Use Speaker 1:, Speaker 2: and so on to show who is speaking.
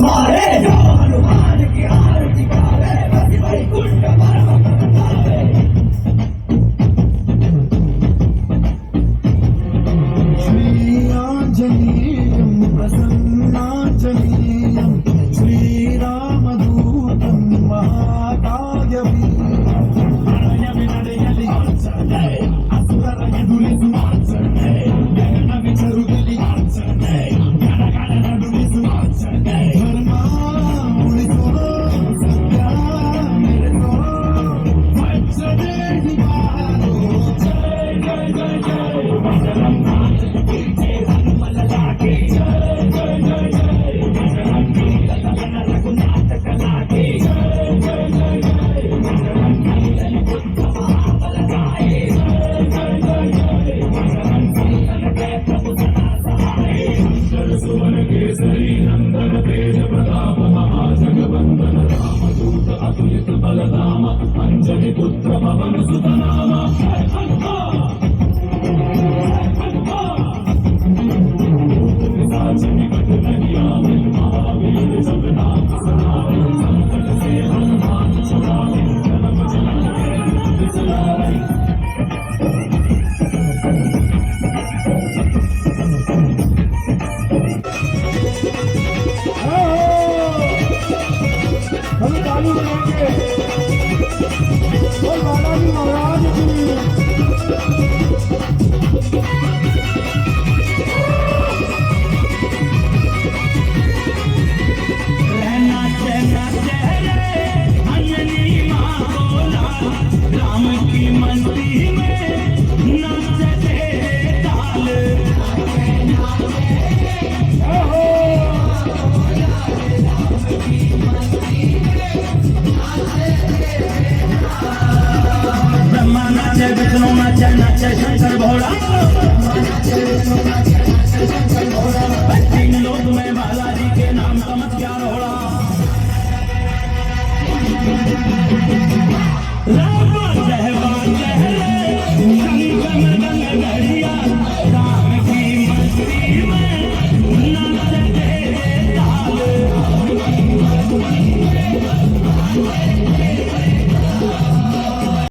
Speaker 1: मारे हनुमान की आरती गावे बसी वैकुंठ परम पद पावे
Speaker 2: श्री आंजनेयं प्रसन्नांजनेयं श्रीरामदूतं महाकायवीरं असुरर ಎದುರಿಸು ಆಂಜನೇ ಗಗನ ವಿಚರುಗಲಿ ಆಂಜನೇ ಗಣಗಣ ನಡುಗಿಸು ಆಂಜನೇ ಧರ್ಮ ಉಳಿಸೋ ಸತ್ಯ ಮೆರೆಸೋ ವಜ್ರದೇ ದಿವಾರೋ ಜಯ ಜಯ ಜಯ ಜಯ ಬಜರಂಗ ಜಯ ಹನುಮಲ ಲಾಗಿ ಜಯ ಜಯ ಜಯ ಜಯ ಬಜರಂಗ ಲಲನ ರಘುನಾಥ ಕಲಾಗಿ ಜಯ ಜಯ ಜಯ ಜಯ ಬಜರಂಗ ಬುದ್ಧ ಮಹಾಬಲ ಗಾಯೇ सुवन केसरी नंदन तेज प्रताप महाजगवंदन रामदूत अतुलित बलधाम अंजनी पुत्र पवन सुत नाम निकट नहीं आवे महावीर जगन्नाथ सहारे संकट से हनुमान छुड़ावे जन्म जन्म के दुख बिसरावे हम ताली बजाएंगे और बालाजी महाराज की राम की मस्ती में नाचते ताल ब्रह्मा नाचे विष्णु नाचे नाचे शंकर भोला